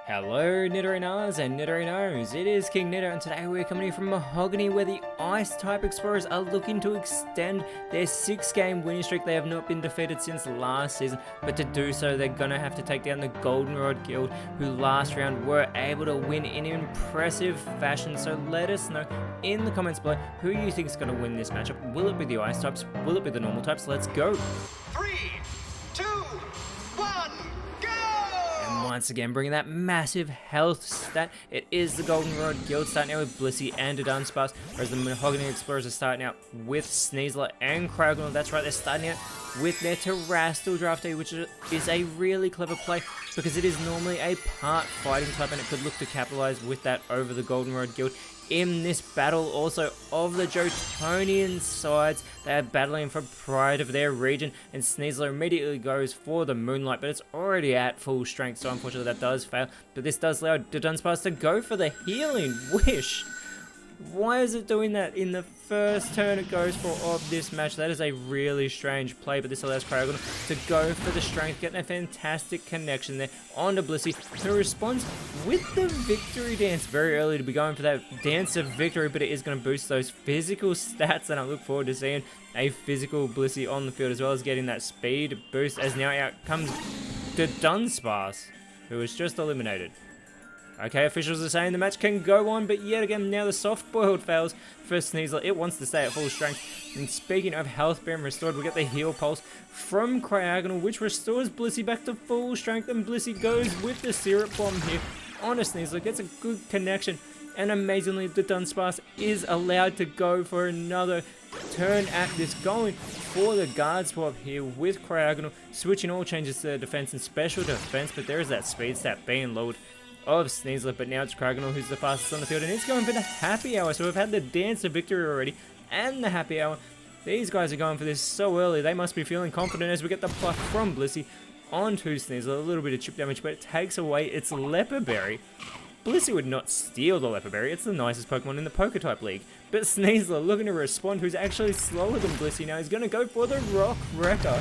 Hello Nidorinas and Nidorinos, it is KingNido and today we're coming in from Mahogany where the Ice-type Explorers are looking to extend their 6-game winning streak. They have not been defeated since last season, but to do so they're going to have to take down the Goldenrod Guild, who last round were able to win in impressive fashion. So let us know in the comments below who you think is going to win this matchup. Will it be the Ice-types? Will it be the normal types? Let's go! 3, 2, 1, go! Once again, bringing that massive health stat, it is the Goldenrod Guild starting out with Blissey and a Dunsparce, whereas the Mahogany Explorers are starting out with Sneasler and Cryogonal. That's right, they're starting out with their Terrestrial Draftee, which is a really clever play because it is normally a part fighting type and it could look to capitalize with that over the Goldenrod Guild. In this battle also of the Jotonian sides, they are battling for pride of their region, and Sneasler immediately goes for the Moonlight, but it's already at full strength, so unfortunately that does fail. But this does allow the Dunsparce to go for the Healing Wish. Why is it doing that in the first turn it goes for of this match? That is a really strange play, but this allows Cryogonal to go for the strength, getting a fantastic connection there onto Blissey, who responds with the Victory Dance very early to be going for that Dance of Victory, but it is going to boost those physical stats, and I look forward to seeing a physical Blissey on the field as well as getting that speed boost, as now out comes the Dunsparce, who was just eliminated. Okay, officials are saying the match can go on, but yet again, now the soft-boiled fails for Sneasler. It wants to stay at full strength. And speaking of health being restored, we get the Heal Pulse from Cryogonal, which restores Blissey back to full strength, and Blissey goes with the Syrup Bomb here on a Sneasler, gets a good connection, and amazingly, the Dunsparce is allowed to go for another turn at this, going for the guard swap here with Cryogonal, switching all changes to defense and special defense, but there is that speed stat being lowered of Sneasler, but now it's Cryogonal who's the fastest on the field, and it's going for the Happy Hour. So we've had the Dance of Victory already and the Happy Hour. These guys are going for this so early, they must be feeling confident as we get the pluck from Blissey onto Sneasler. A little bit of chip damage, but it takes away its Leper Berry. Blissey would not steal the Leper Berry, it's the nicest Pokemon in the PokeType League. But Sneasler, looking to respond, who's actually slower than Blissey now, is going to go for the Rock Wrecker.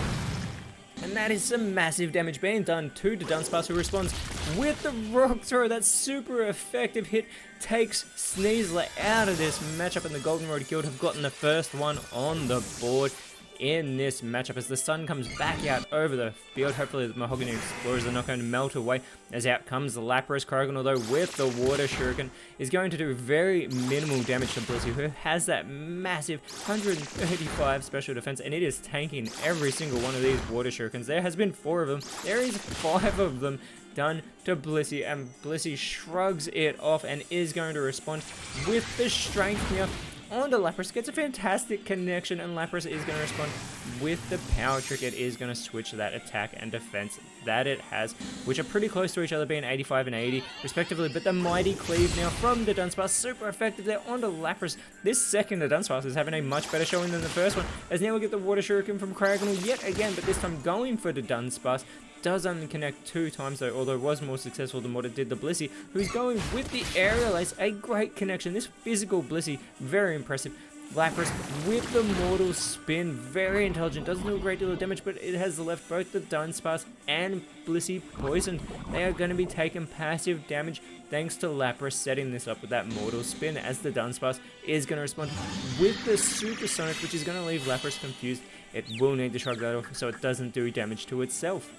And that is some massive damage being done to the Dunsparce, who responds with the Rock Throw. That super effective hit takes Sneasler out of this matchup, and the Goldenrod Guild have gotten the first one on the board in this matchup as the sun comes back out over the field. Hopefully the Mahogany Explorers are not going to melt away, as out comes the Lapras. Cryogonal, though, with the Water Shuriken, is going to do very minimal damage to Blissey, who has that massive 135 special defense, and it is tanking every single one of these Water Shurikens. There has been 4 of them. There is 5 of them done to Blissey, and Blissey shrugs it off and is going to respond with the Strength here onto Lapras. Gets a fantastic connection, and Lapras is going to respond with the Power Trick. It is going to switch that attack and defense that it has, which are pretty close to each other, being 85 and 80 respectively. But the Mighty Cleave now from the Dunsparce, super effective there onto Lapras. This second, the Dunsparce is having a much better showing than the first one, as now we get the Water Shuriken from Cryogonal yet again, but this time going for the Dunsparce. Does only connect 2 times though, although it was more successful than what it did the Blissey, who's going with the Aerial Ace. A great connection. This physical Blissey, very impressive. Lapras with the Mortal Spin, very intelligent, doesn't do a great deal of damage, but it has left both the Dunsparce and Blissey poisoned. They are going to be taking passive damage thanks to Lapras setting this up with that Mortal Spin, as the Dunsparce is going to respond with the Supersonic, which is going to leave Lapras confused. It will need to shrug that off so it doesn't do damage to itself.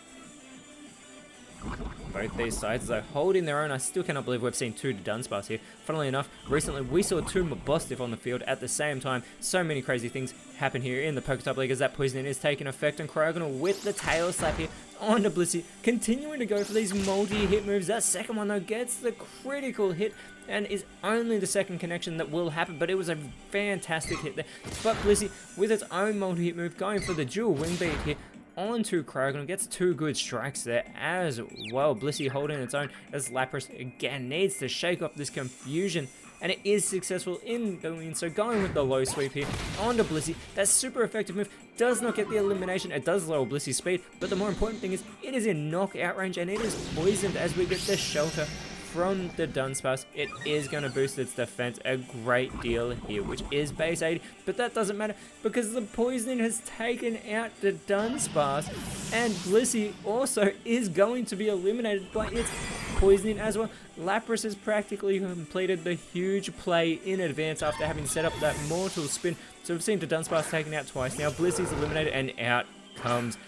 Both these sides are holding their own. I still cannot believe we've seen 2 Dunsparce here. Funnily enough, recently we saw 2 Mabostiff on the field at the same time. So many crazy things happen here in the PokeType League as that poisoning is taking effect, and Cryogonal with the Tail Slap here onto Blissey, continuing to go for these multi-hit moves. That second one though gets the critical hit and is only the second connection that will happen, but it was a fantastic hit there. But Blissey with its own multi-hit move going for the dual wing beat here onto Cryogonal, gets 2 good strikes there as well. Blissey holding its own as Lapras again needs to shake off this confusion, and it is successful in doing so, going with the low sweep here onto Blissey. That super effective move does not get the elimination. It does lower Blissey's speed, but the more important thing is it is in knockout range and it is poisoned as we get the Shelter from the Dunsparce, it is going to boost its defense a great deal here, which is base 80, but that doesn't matter because the poisoning has taken out the Dunsparce, and Blissey also is going to be eliminated by its poisoning as well. Lapras has practically completed the huge play in advance after having set up that mortal spin. So we've seen the Dunsparce taken out twice. Now Blissey's eliminated, and out comes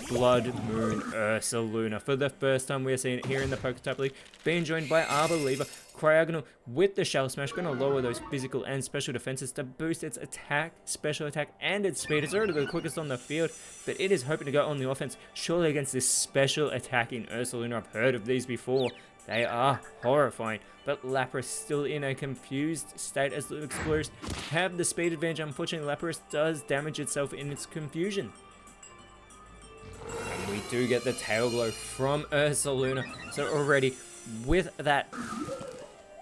Blood Moon Ursaluna. For the first time, we're seeing it here in the PokeType League, being joined by Arbor Cryogonal with the Shell Smash, going to lower those physical and special defenses to boost its attack, special attack, and its speed. It's already the quickest on the field, but it is hoping to go on the offense, surely against this special attacking Ursaluna. I've heard of these before. They are horrifying, but Lapras still in a confused state as the Explorers have the speed advantage. Unfortunately, Lapras does damage itself in its confusion. And we do get the Tail Glow from Ursaluna. So already with that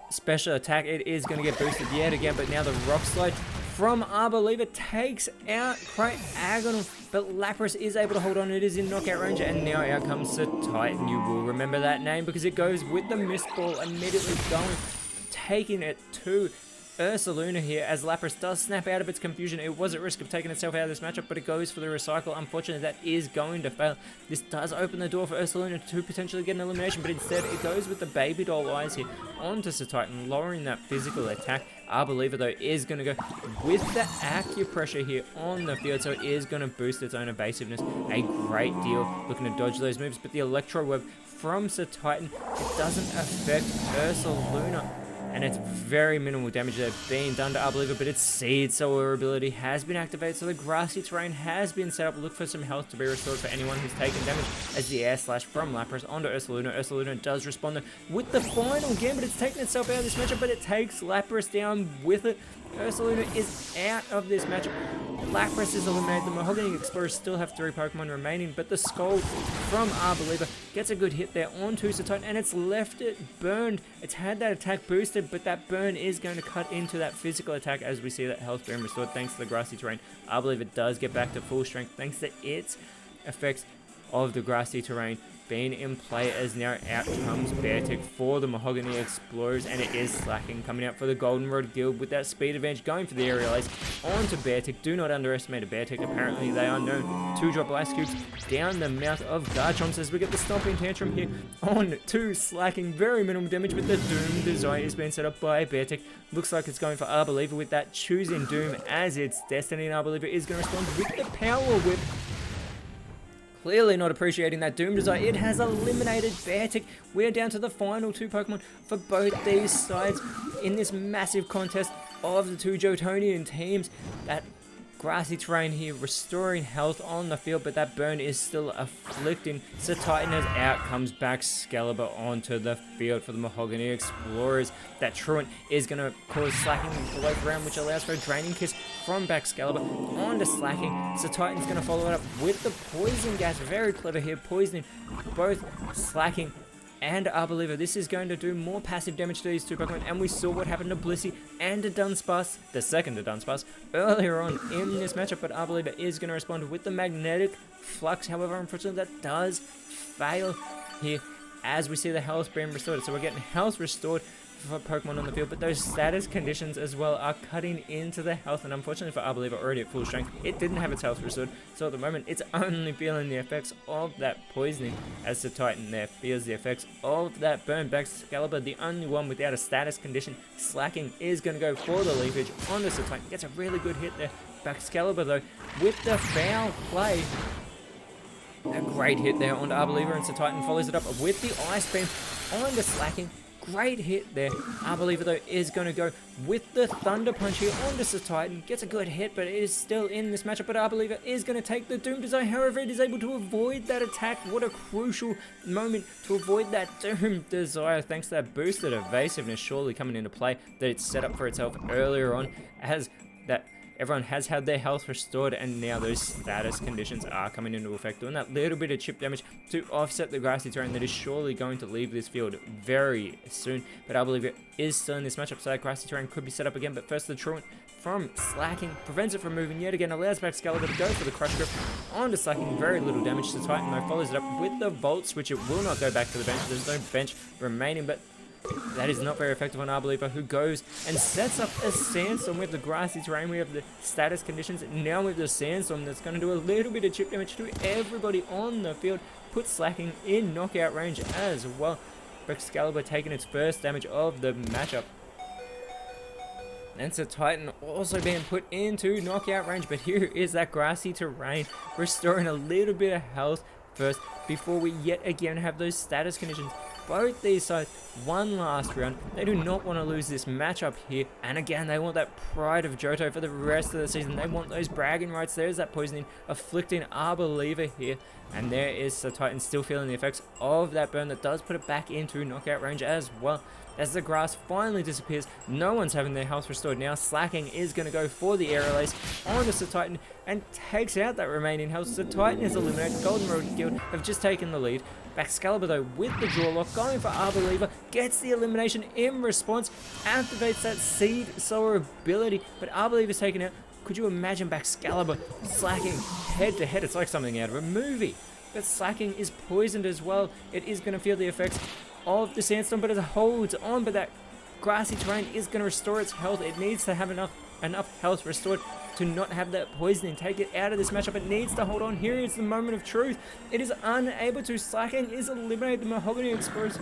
special attack, it is going to get boosted yet again, but now the Rock Slide from Arbor takes out Cryogonal, but Lapras is able to hold on. It is in knockout range, and now out comes the Titan. You will remember that name because it goes with the Mist Ball, immediately going, taking it to Ursaluna here as Lapras does snap out of its confusion. It was at risk of taking itself out of this matchup, but it goes for the recycle. Unfortunately, that is going to fail. This does open the door for Ursaluna to potentially get an elimination, but instead it goes with the Baby Doll Eyes here onto Titan, lowering that physical attack. Arbor though is going to go with the acupressure here on the field, so it is going to boost its own evasiveness a great deal, looking to dodge those moves, but the Electro Web from Titan, it doesn't affect Ursaluna. And it's very minimal damage that being done to Arbor, but its Seed Solar ability has been activated, so the grassy terrain has been set up. Look for some health to be restored for anyone who's taken damage as the Air Slash from Lapras onto Ursaluna. Ursaluna does respond with the final Gambit. It's taken itself out of this matchup, but it takes Lapras down with it. Ursaluna is out of this matchup. Lapras is eliminated. The Mahogany Explorers still have 3 Pokemon remaining, but the Scald from Arbor gets a good hit there onto Titan, and it's left it burned. It's had that attack boosted, but that burn is going to cut into that physical attack as we see that health being restored thanks to the grassy terrain. Arbor does get back to full strength thanks to its effects of the grassy terrain being in play, as now out comes Beartic for the Mahogany Explorers, and it is slacking, coming out for the Goldenrod Guild with that speed advantage, going for the aerial ace onto Beartic. Do not underestimate a Beartic. Apparently they are known to drop ice cubes down the mouth of Garchomp as we get the Stomping Tantrum here on to slacking. Very minimal damage, but the Doom Desire is being set up by Beartic. Looks like it's going for Arbor with that choosing Doom as its destiny, and Arbor is going to respond with the Power Whip. Clearly not appreciating that Doom Desire. It has eliminated Beartic. We're down to the final 2 Pokemon for both these sides in this massive contest of the 2 Johtonian teams. That grassy terrain here restoring health on the field, but that burn is still afflicting. So Titan as out comes Baxcalibur onto the field for the Mahogany Explorers. That Truant is going to cause slacking below ground, which allows for a Draining Kiss from Baxcalibur onto slacking. So Titan's going to follow it up with the Poison Gas. Very clever here, poisoning both slacking and Arbor. This is going to do more passive damage to these 2 Pokemon, and we saw what happened to Blissey and to Dunsparce, the second to Dunsparce, earlier on in this matchup, but Arbor is going to respond with the Magnetic Flux. However, unfortunately, that does fail here as we see the health being restored. So we're getting health restored for Pokemon on the field, but those status conditions as well are cutting into the health, and unfortunately for Arbor already at full strength, it didn't have its health restored, so at the moment it's only feeling the effects of that poisoning as the Titan there feels the effects of that burn. Baxcalibur, the only one without a status condition, slacking, is going to go for the leafage onto the Titan. Gets a really good hit there. Baxcalibur though with the foul play. A great hit there onto Arbor, and Titan follows it up with the Ice Beam onto slacking. Great hit there. Arbor though is going to go with the Thunder Punch here onto Titan. Gets a good hit, but it is still in this matchup. But Arbor is going to take the Doom Desire. However, it is able to avoid that attack. What a crucial moment to avoid that Doom Desire, thanks to that boosted evasiveness surely coming into play that it's set up for itself earlier on, as that everyone has had their health restored, and now those status conditions are coming into effect, doing that little bit of chip damage to offset the grassy terrain that is surely going to leave this field very soon. But I believe it is still in this matchup, so that grassy terrain could be set up again. But first, the Truant from slacking prevents it from moving yet again, allows Baxcalibur to go for the Crush Grip onto slacking. Very little damage to Titan though, follows it up with the Volt Switch. It will not go back to the bench. There's no bench remaining, but That is not very effective on Arboliva, who goes and sets up a Sandstorm with the grassy terrain. We have the status conditions. Now with the Sandstorm that's going to do a little bit of chip damage to everybody on the field. Put Slacking in knockout range as well. Excalibur taking its first damage of the matchup. And so Titan also being put into knockout range, but here is that grassy terrain, restoring a little bit of health first before we yet again have those status conditions. Both these sides, one last round. They do not want to lose this matchup here, and again they want that pride of Johto for the rest of the season. They want those bragging rights. There's that poisoning afflicting Arboliva here, and there is Sir Titan still feeling the effects of that burn that does put it back into knockout range as well. As the grass finally disappears, no one's having their health restored now. Slacking is going to go for the Aerial Ace onto Sir Titan and takes out that remaining health. Sir Titan is eliminated. Golden Road Guild have just taken the lead. Excalibur though with the draw lock, going for Arboliva, gets the elimination in response, activates that Seed Sower ability, but Arboliva's taken out. Could you imagine Excalibur Slacking head to head? It's like something out of a movie. But Slacking is poisoned as well. It is going to feel the effects of the Sandstorm, but it holds on. But that grassy terrain is going to restore its health. It needs to have enough health restored to not have that poisoning. Take it out of this matchup. It needs to hold on. Here is the moment of truth. It is unable to. Slacking is eliminated. The Mahogany Explorers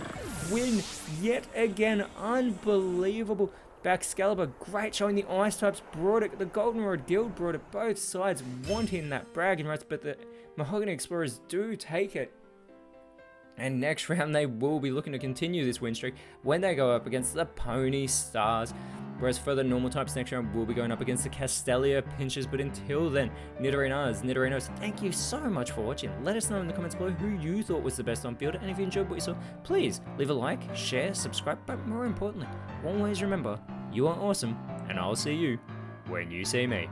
win yet again. Unbelievable. Excalibur, great showing the Ice types, brought it. The Golden Road Guild brought it. Both sides wanting that bragging rights, but the Mahogany Explorers do take it. And next round they will be looking to continue this win streak when they go up against the Pony Stars. Whereas for the normal types, next round we'll be going up against the Castelia Pinchers. But until then, Nidorinos, thank you so much for watching. Let us know in the comments below who you thought was the best on field. And if you enjoyed what you saw, please leave a like, share, subscribe. But more importantly, always remember, you are awesome. And I'll see you when you see me.